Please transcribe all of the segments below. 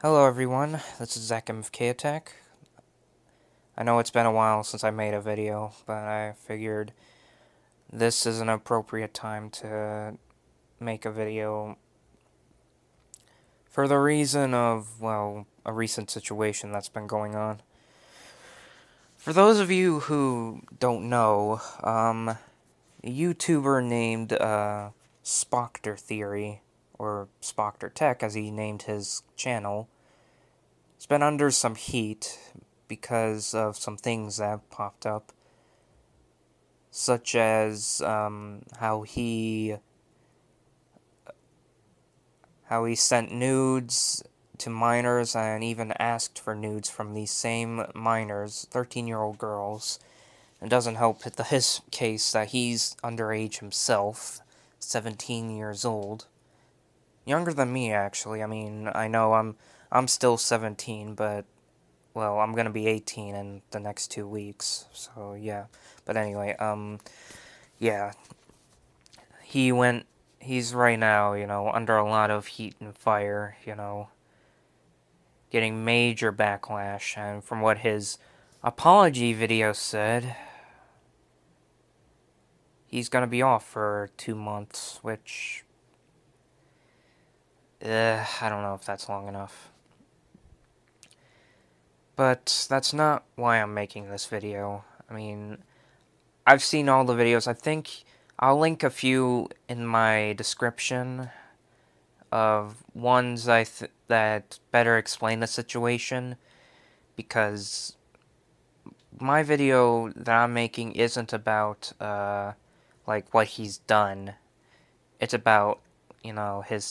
Hello everyone, this is Zach of SpaticTech. I know it's been a while since I made a video, but I figured this is an appropriate time to make a video for the reason of, well, a recent situation that's been going on. For those of you who don't know, a YouTuber named Spoctor Theory, or SpaticTech as he named his channel, has been under some heat because of some things that popped up, such as how he sent nudes to minors and even asked for nudes from these same minors, 13-year-old girls. It doesn't help his case that he's underage himself, 17 years old. Younger than me, actually. I mean, I know I'm still 17, but well, I'm gonna be 18 in the next 2 weeks, so yeah. But anyway, yeah. He's right now, under a lot of heat and fire, getting major backlash, and from what his apology video said, he's gonna be off for 2 months, which, I don't know if that's long enough. But that's not why I'm making this video. I mean, I've seen all the videos. I think I'll link a few in my description of ones that better explain the situation, because my video that I'm making isn't about like what he's done. It's about,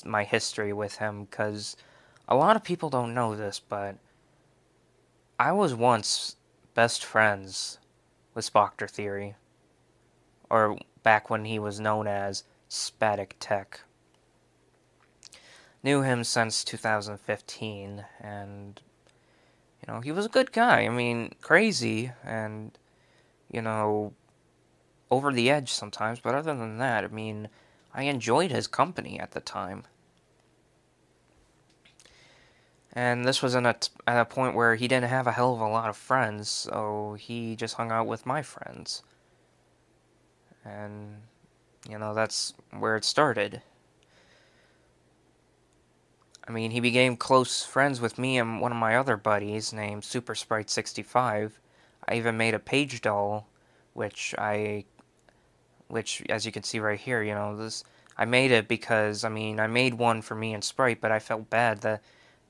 my history with him, because a lot of people don't know this, but I was once best friends with Spoctor Theory, or back when he was known as SpaticTech. Knew him since 2015, and, he was a good guy. I mean, crazy, and, over the edge sometimes, but other than that, I mean, I enjoyed his company at the time. And this was at a point where he didn't have a hell of a lot of friends, so he just hung out with my friends. And, that's where it started. I mean, he became close friends with me and one of my other buddies named Super Sprite 65. I even made a page doll, which, as you can see right here, I made it because, I mean, I made one for me and Sprite, but I felt bad that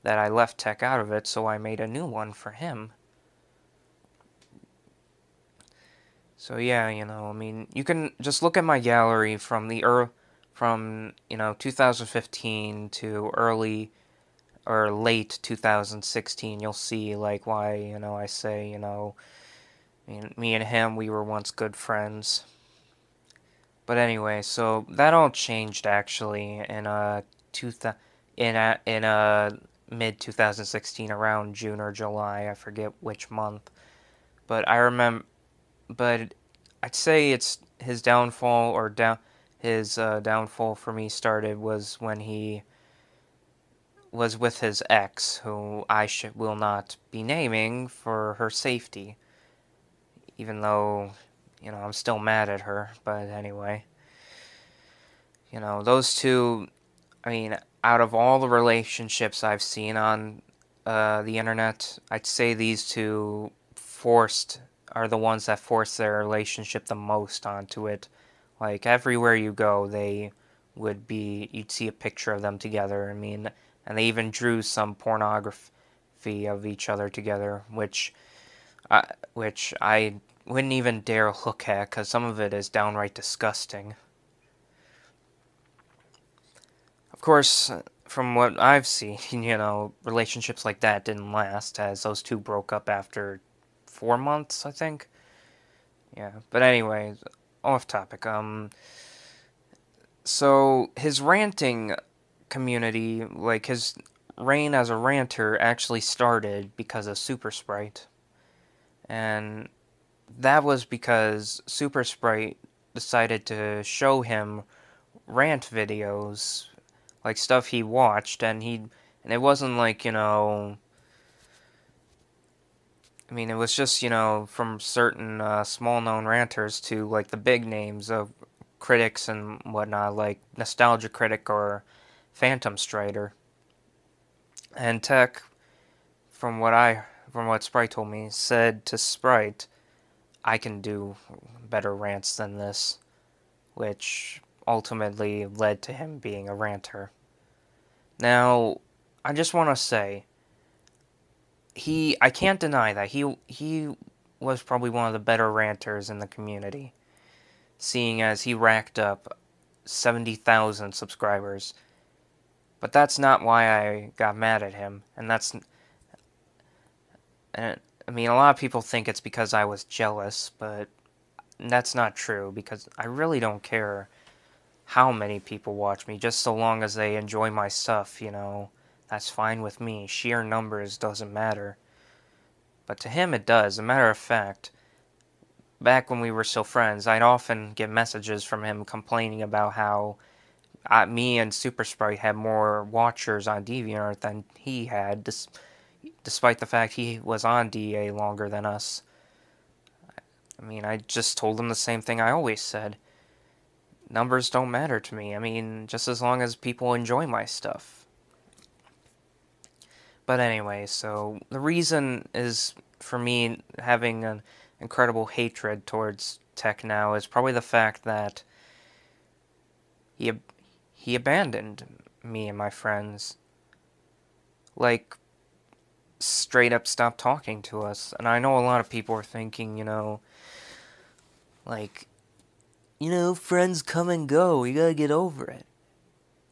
I left Tech out of it, so I made a new one for him. So yeah, I mean, you can just look at my gallery from 2015 to early or late 2016. You'll see, like, why, I say, me and him, we were once good friends. But anyway, so that all changed actually in mid 2016, around June or July, I forget which month. But I remember, but I'd say it's his downfall, or his downfall for me started was when he was with his ex, who I will not be naming for her safety, even though, I'm still mad at her. But anyway, those two, I mean, out of all the relationships I've seen on the internet, I'd say these two are the ones that forced their relationship the most onto it. Like, everywhere you go, you'd see a picture of them together. I mean, and they even drew some pornography of each other together, which I wouldn't even dare look at, because some of it is downright disgusting. Of course, from what I've seen, relationships like that didn't last, as those two broke up after 4 months, I think. Yeah, but anyway, off topic. So his ranting community, like his reign as a ranter, actually started because of Super Sprite. And that was because Super Sprite decided to show him rant videos, like stuff he watched, and And it wasn't like, I mean, it was just, from certain small-known ranters to, like, the big names of critics and whatnot, like Nostalgia Critic or Phantom Strider. And Tech, from what Sprite told me, said to Sprite, I can do better rants than this, which ultimately led to him being a ranter. Now, I just want to say, I can't deny that he was probably one of the better ranters in the community, seeing as he racked up 70,000 subscribers. But that's not why I got mad at him, and I mean, a lot of people think it's because I was jealous, but that's not true, because I really don't care how many people watch me, just so long as they enjoy my stuff, that's fine with me. Sheer numbers doesn't matter. But to him it does. As a matter of fact, back when we were still friends, I'd often get messages from him complaining about how me and Super Sprite had more watchers on DeviantArt than he had, despite the fact he was on DA longer than us. I mean, I just told him the same thing I always said. Numbers don't matter to me. I mean, just as long as people enjoy my stuff. But anyway, so the reason is for me having an incredible hatred towards Tech now is probably the fact that he abandoned me and my friends. Like, straight up stopped talking to us. And I know a lot of people are thinking, like, friends come and go, you gotta get over it.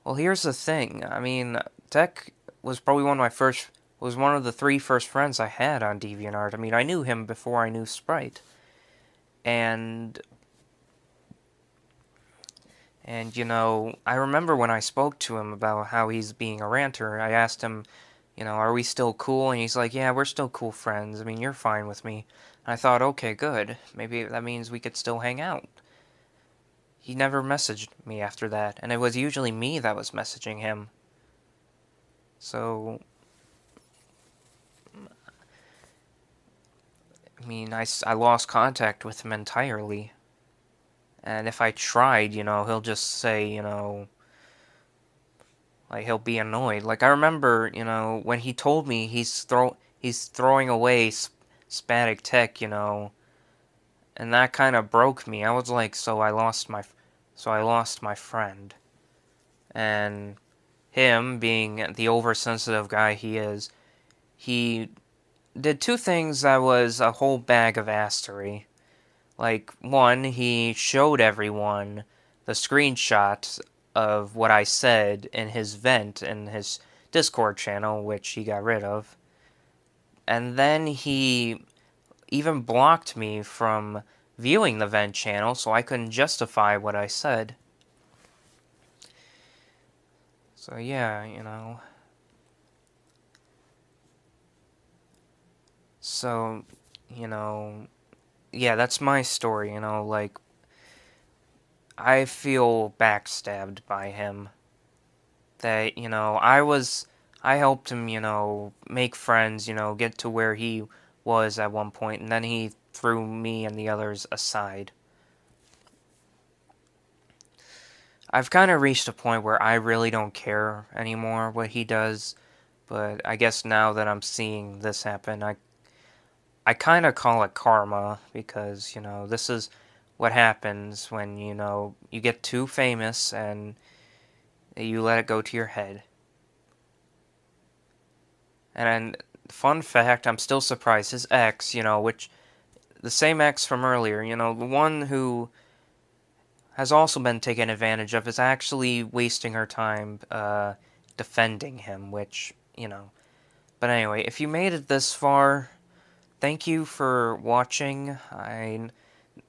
Well, here's the thing. I mean, Tech was probably was one of the 3 first friends I had on DeviantArt. I mean, I knew him before I knew Sprite. And I remember when I spoke to him about how he's being a ranter, I asked him, are we still cool? And he's like, yeah, we're still cool friends. I mean, you're fine with me. And I thought, okay, good. Maybe that means we could still hang out. He never messaged me after that, and it was usually me that was messaging him. So, I mean, I lost contact with him entirely. And if I tried, he'll just say, like, he'll be annoyed. Like, I remember, when he told me he's throwing away SpaticTech, and that kind of broke me. I was like, so I lost my friend. And him, being the oversensitive guy he is, he did 2 things that was a whole bag of assery. Like, one, he showed everyone the screenshots of what I said in his vent in his Discord channel, which he got rid of. And then he even blocked me from viewing the vent channel, so I couldn't justify what I said. So yeah, So, yeah, that's my story, like, I feel backstabbed by him. That, I helped him, make friends, get to where he was at one point, and then he threw me and the others aside. I've kind of reached a point where I really don't care anymore what he does, but I guess now that I'm seeing this happen, I kind of call it karma, because, this is what happens when, you get too famous and you let it go to your head. And fun fact, I'm still surprised, his ex, the same ex from earlier, the one who has also been taken advantage of, is actually wasting her time defending him, which, But anyway, if you made it this far, thank you for watching.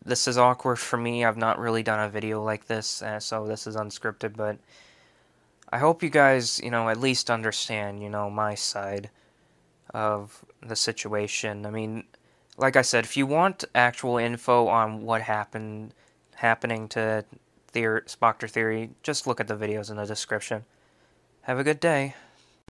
This is awkward for me. I've not really done a video like this, so this is unscripted, but I hope you guys, at least understand, my side of the situation. I mean, like I said, if you want actual info on what happening to Spoctor Theory, just look at the videos in the description. Have a good day.